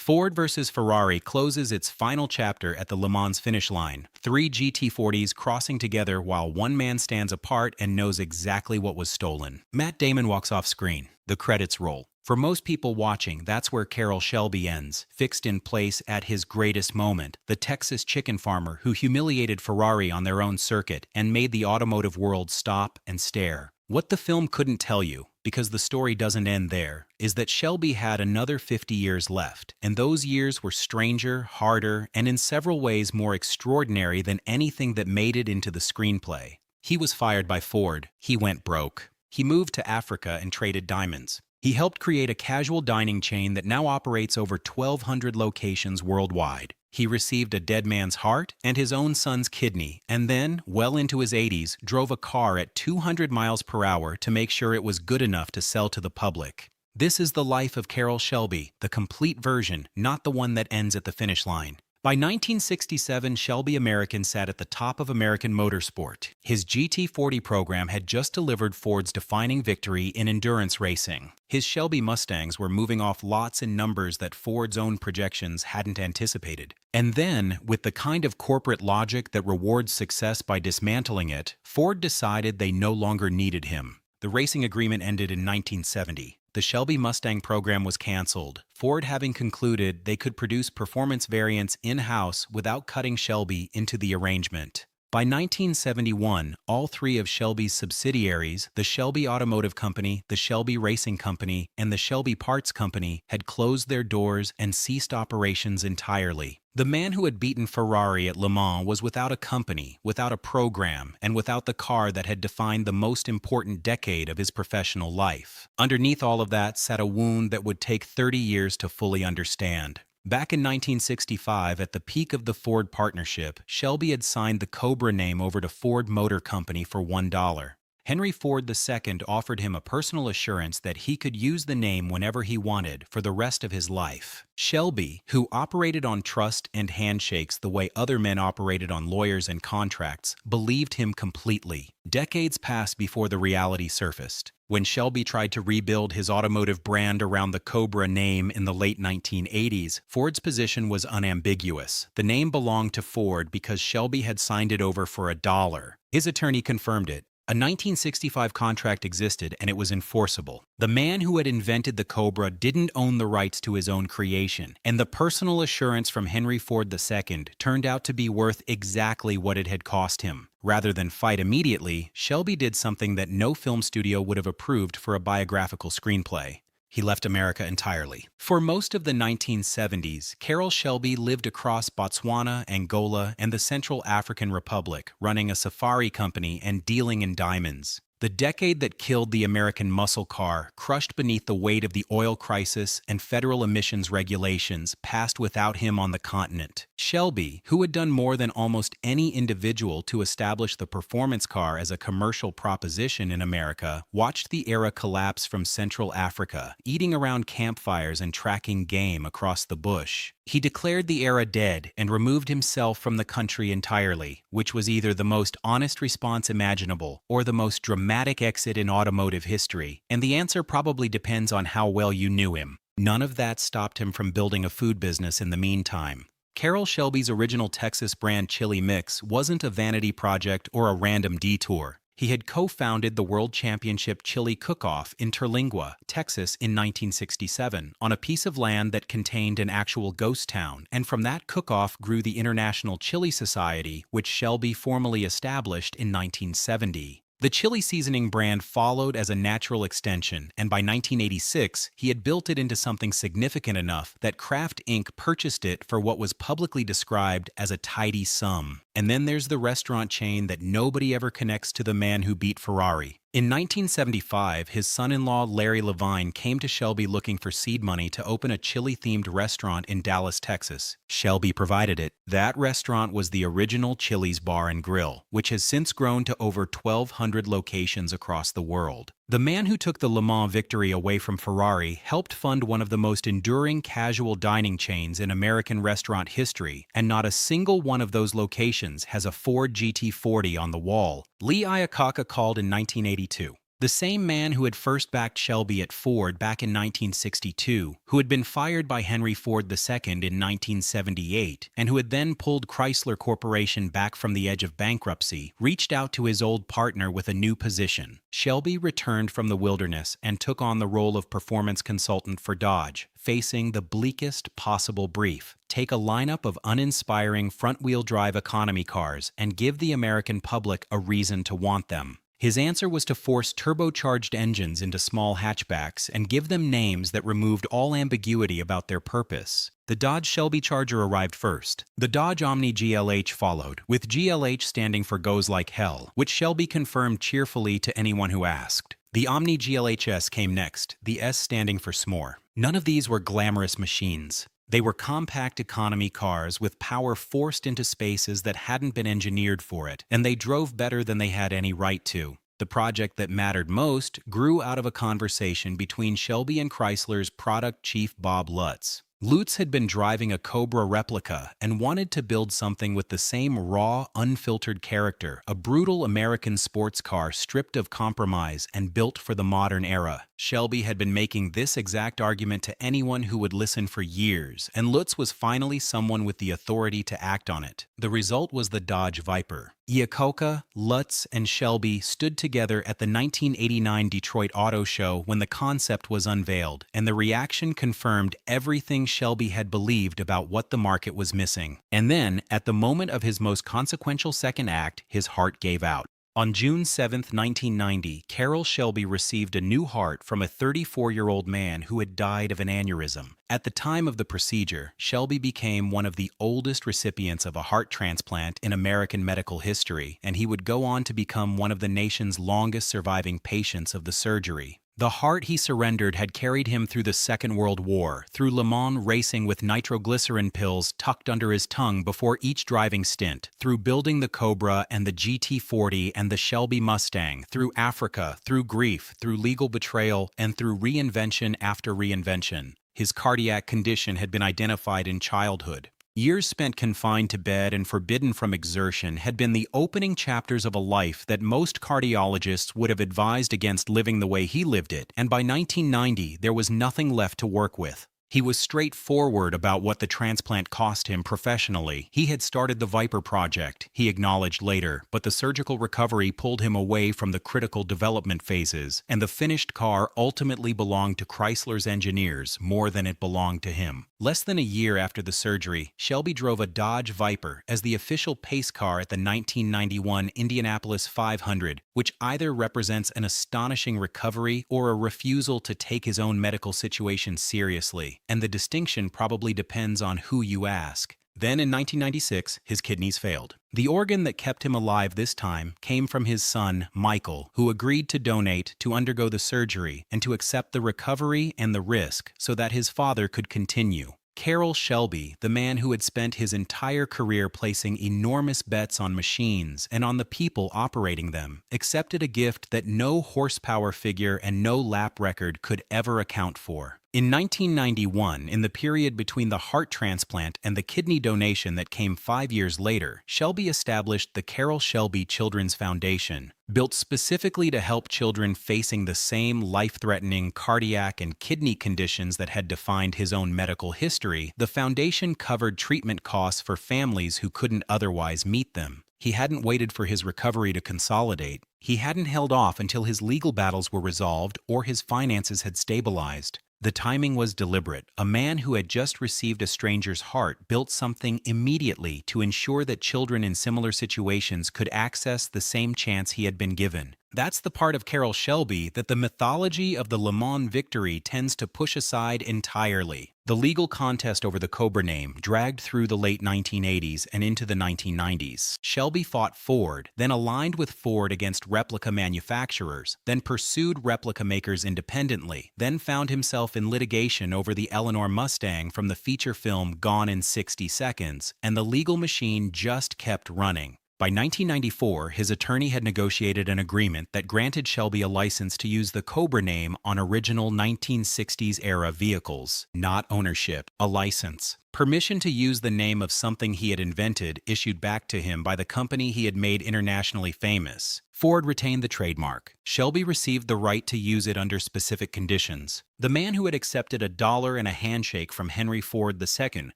Ford versus Ferrari closes its final chapter at the Le Mans finish line, three GT40s crossing together while one man stands apart and knows exactly what was stolen. Matt Damon walks off screen. The credits roll. For most people watching, that's where Carol Shelby ends, fixed in place at his greatest moment, the Texas chicken farmer who humiliated Ferrari on their own circuit and made the automotive world stop and stare. What the film couldn't tell you, because the story doesn't end there, is that Shelby had another 50 years left, and those years were stranger, harder, and in several ways more extraordinary than anything that made it into the screenplay. He was fired by Ford. He went broke. He moved to Africa and traded diamonds. He helped create a casual dining chain that now operates over 1,200 locations worldwide. He received a dead man's heart and his own son's kidney, and then, well into his 80s, drove a car at 200 miles per hour to make sure it was good enough to sell to the public. This is the life of Carroll Shelby, the complete version, not the one that ends at the finish line. By 1967, Shelby American sat at the top of American motorsport. His GT40 program had just delivered Ford's defining victory in endurance racing. His Shelby Mustangs were moving off lots in numbers that Ford's own projections hadn't anticipated. And then, with the kind of corporate logic that rewards success by dismantling it, Ford decided they no longer needed him. The racing agreement ended in 1970. The Shelby Mustang program was canceled, Ford having concluded they could produce performance variants in-house without cutting Shelby into the arrangement. By 1971, all three of Shelby's subsidiaries, the Shelby Automotive Company, the Shelby Racing Company, and the Shelby Parts Company, had closed their doors and ceased operations entirely. The man who had beaten Ferrari at Le Mans was without a company, without a program, and without the car that had defined the most important decade of his professional life. Underneath all of that sat a wound that would take 30 years to fully understand. Back in 1965, at the peak of the Ford partnership, Shelby had signed the Cobra name over to Ford Motor Company for $1. Henry Ford II offered him a personal assurance that he could use the name whenever he wanted for the rest of his life. Shelby, who operated on trust and handshakes the way other men operated on lawyers and contracts, believed him completely. Decades passed before the reality surfaced. When Shelby tried to rebuild his automotive brand around the Cobra name in the late 1980s, Ford's position was unambiguous. The name belonged to Ford because Shelby had signed it over for $1. His attorney confirmed it. A 1965 contract existed and it was enforceable. The man who had invented the Cobra didn't own the rights to his own creation, and the personal assurance from Henry Ford II turned out to be worth exactly what it had cost him. Rather than fight immediately, Shelby did something that no film studio would have approved for a biographical screenplay. He left America entirely. For most of the 1970s, Carol Shelby lived across Botswana, Angola, and the Central African Republic, running a safari company and dealing in diamonds. The decade that killed the American muscle car, crushed beneath the weight of the oil crisis and federal emissions regulations, passed without him on the continent. Shelby, who had done more than almost any individual to establish the performance car as a commercial proposition in America, watched the era collapse from Central Africa, eating around campfires and tracking game across the bush. He declared the era dead and removed himself from the country entirely, which was either the most honest response imaginable or the most dramatic exit in automotive history, and the answer probably depends on how well you knew him. None of that stopped him from building a food business in the meantime. Carol Shelby's original Texas brand chili mix wasn't a vanity project or a random detour. He had co-founded the World Championship Chili Cook-Off in Terlingua, Texas in 1967, on a piece of land that contained an actual ghost town, and from that cook-off grew the International Chili Society, which Shelby formally established in 1970. The chili seasoning brand followed as a natural extension, and by 1986, he had built it into something significant enough that Kraft Inc. purchased it for what was publicly described as a tidy sum. And then there's the restaurant chain that nobody ever connects to the man who beat Ferrari. In 1975, his son-in-law Larry Levine came to Shelby looking for seed money to open a chili-themed restaurant in Dallas, Texas. Shelby provided it. That restaurant was the original Chili's Bar and Grill, which has since grown to over 1,200 locations across the world. The man who took the Le Mans victory away from Ferrari helped fund one of the most enduring casual dining chains in American restaurant history, and not a single one of those locations has a Ford GT40 on the wall. Lee Iacocca called in 1982. The same man who had first backed Shelby at Ford back in 1962, who had been fired by Henry Ford II in 1978, and who had then pulled Chrysler Corporation back from the edge of bankruptcy, reached out to his old partner with a new position. Shelby returned from the wilderness and took on the role of performance consultant for Dodge, facing the bleakest possible brief: take a lineup of uninspiring front-wheel drive economy cars and give the American public a reason to want them. His answer was to force turbocharged engines into small hatchbacks and give them names that removed all ambiguity about their purpose. The Dodge Shelby Charger arrived first. The Dodge Omni GLH followed, with GLH standing for Goes Like Hell, which Shelby confirmed cheerfully to anyone who asked. The Omni GLHS came next, the S standing for S'more. None of these were glamorous machines. They were compact economy cars with power forced into spaces that hadn't been engineered for it, and they drove better than they had any right to. The project that mattered most grew out of a conversation between Shelby and Chrysler's product chief Bob Lutz. Lutz had been driving a Cobra replica and wanted to build something with the same raw, unfiltered character, a brutal American sports car stripped of compromise and built for the modern era. Shelby had been making this exact argument to anyone who would listen for years, and Lutz was finally someone with the authority to act on it. The result was the Dodge Viper. Iacocca, Lutz, and Shelby stood together at the 1989 Detroit Auto Show when the concept was unveiled, and the reaction confirmed everything Shelby had believed about what the market was missing. And then, at the moment of his most consequential second act, his heart gave out. On June 7, 1990, Carol Shelby received a new heart from a 34-year-old man who had died of an aneurysm. At the time of the procedure, Shelby became one of the oldest recipients of a heart transplant in American medical history, and he would go on to become one of the nation's longest surviving patients of the surgery. The heart he surrendered had carried him through the Second World War, through Le Mans racing with nitroglycerin pills tucked under his tongue before each driving stint, through building the Cobra and the GT40 and the Shelby Mustang, through Africa, through grief, through legal betrayal, and through reinvention after reinvention. His cardiac condition had been identified in childhood. Years spent confined to bed and forbidden from exertion had been the opening chapters of a life that most cardiologists would have advised against living the way he lived it, and by 1990 there was nothing left to work with. He was straightforward about what the transplant cost him professionally. He had started the Viper project, he acknowledged later, but the surgical recovery pulled him away from the critical development phases, and the finished car ultimately belonged to Chrysler's engineers more than it belonged to him. Less than a year after the surgery, Shelby drove a Dodge Viper as the official pace car at the 1991 Indianapolis 500, which either represents an astonishing recovery or a refusal to take his own medical situation seriously, and the distinction probably depends on who you ask. Then in 1996, his kidneys failed. The organ that kept him alive this time came from his son, Michael, who agreed to donate to undergo the surgery and to accept the recovery and the risk so that his father could continue. Carol Shelby, the man who had spent his entire career placing enormous bets on machines and on the people operating them, accepted a gift that no horsepower figure and no lap record could ever account for. In 1991, in the period between the heart transplant and the kidney donation that came 5 years later, Shelby established the Carol Shelby Children's Foundation. Built specifically to help children facing the same life-threatening cardiac and kidney conditions that had defined his own medical history, the foundation covered treatment costs for families who couldn't otherwise meet them. He hadn't waited for his recovery to consolidate. He hadn't held off until his legal battles were resolved or his finances had stabilized. The timing was deliberate. A man who had just received a stranger's heart built something immediately to ensure that children in similar situations could access the same chance he had been given. That's the part of Carol Shelby that the mythology of the Le Mans victory tends to push aside entirely. The legal contest over the Cobra name dragged through the late 1980s and into the 1990s. Shelby fought Ford, then aligned with Ford against replica manufacturers, then pursued replica makers independently, then found himself in litigation over the Eleanor Mustang from the feature film Gone in 60 Seconds, and the legal machine just kept running. By 1994, his attorney had negotiated an agreement that granted Shelby a license to use the Cobra name on original 1960s-era vehicles. Not ownership, a license. Permission to use the name of something he had invented issued back to him by the company he had made internationally famous. Ford retained the trademark. Shelby received the right to use it under specific conditions. The man who had accepted $1 and a handshake from Henry Ford II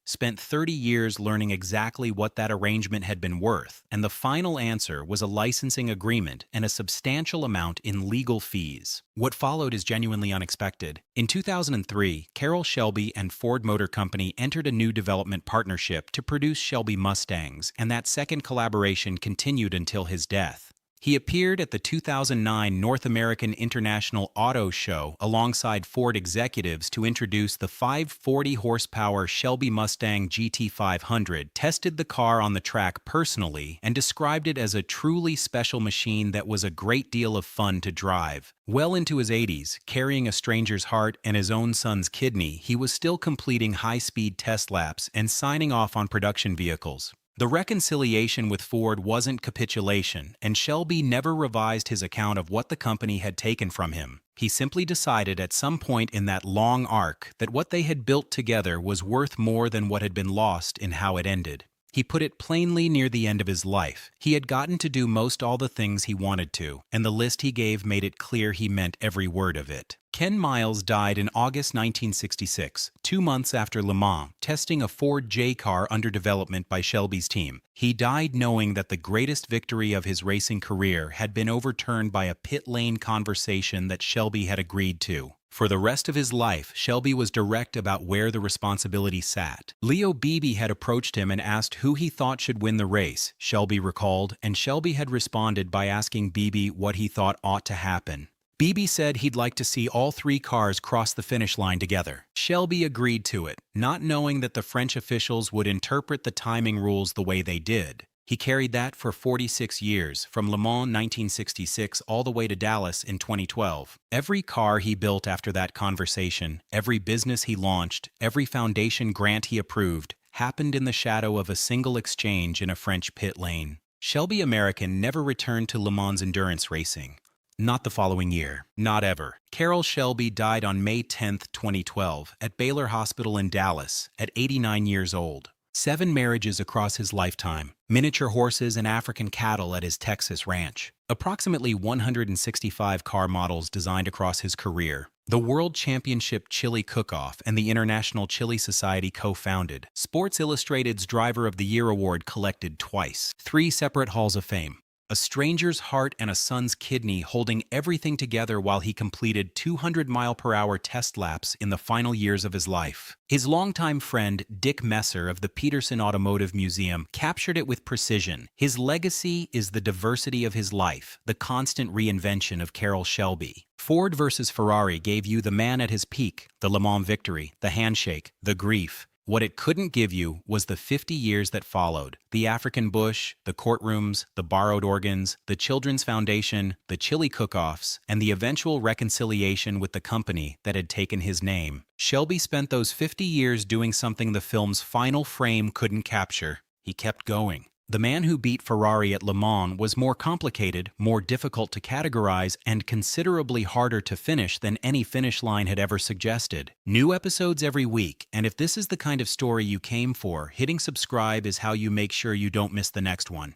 spent 30 years learning exactly what that arrangement had been worth, and the final answer was a licensing agreement and a substantial amount in legal fees. What followed is genuinely unexpected. In 2003, Carroll Shelby and Ford Motor Company entered a new development partnership to produce Shelby Mustangs, and that second collaboration continued until his death. He appeared at the 2009 North American International Auto Show alongside Ford executives to introduce the 540-horsepower Shelby Mustang GT500, tested the car on the track personally, and described it as a truly special machine that was a great deal of fun to drive. Well into his 80s, carrying a stranger's heart and his own son's kidney, he was still completing high-speed test laps and signing off on production vehicles. The reconciliation with Ford wasn't capitulation, and Shelby never revised his account of what the company had taken from him. He simply decided at some point in that long arc that what they had built together was worth more than what had been lost in how it ended. He put it plainly near the end of his life. He had gotten to do most all the things he wanted to, and the list he gave made it clear he meant every word of it. Ken Miles died in August 1966, 2 months after Le Mans, testing a Ford J car under development by Shelby's team. He died knowing that the greatest victory of his racing career had been overturned by a pit lane conversation that Shelby had agreed to. For the rest of his life, Shelby was direct about where the responsibility sat. Leo Beebe had approached him and asked who he thought should win the race, Shelby recalled, and Shelby had responded by asking Beebe what he thought ought to happen. Beebe said he'd like to see all 3 cars cross the finish line together. Shelby agreed to it, not knowing that the French officials would interpret the timing rules the way they did. He carried that for 46 years, from Le Mans 1966 all the way to Dallas in 2012. Every car he built after that conversation, every business he launched, every foundation grant he approved, happened in the shadow of a single exchange in a French pit lane. Shelby American never returned to Le Mans endurance racing. Not the following year. Not ever. Carol Shelby died on May 10, 2012, at Baylor Hospital in Dallas, at 89 years old. 7 marriages across his lifetime, miniature horses and African cattle at his Texas ranch, approximately 165 car models designed across his career, the World Championship Chili Cook-Off and the International Chili Society co-founded, Sports Illustrated's Driver of the Year award collected twice, 3 separate Halls of Fame, a stranger's heart and a son's kidney holding everything together while he completed 200-mile-per-hour test laps in the final years of his life. His longtime friend, Dick Messer of the Peterson Automotive Museum, captured it with precision. His legacy is the diversity of his life, the constant reinvention of Carol Shelby. Ford versus Ferrari gave you the man at his peak, the Le Mans victory, the handshake, the grief. What it couldn't give you was the 50 years that followed. The African bush, the courtrooms, the borrowed organs, the Children's Foundation, the chili cook-offs, and the eventual reconciliation with the company that had taken his name. Shelby spent those 50 years doing something the film's final frame couldn't capture. He kept going. The man who beat Ferrari at Le Mans was more complicated, more difficult to categorize, and considerably harder to finish than any finish line had ever suggested. New episodes every week, and if this is the kind of story you came for, hitting subscribe is how you make sure you don't miss the next one.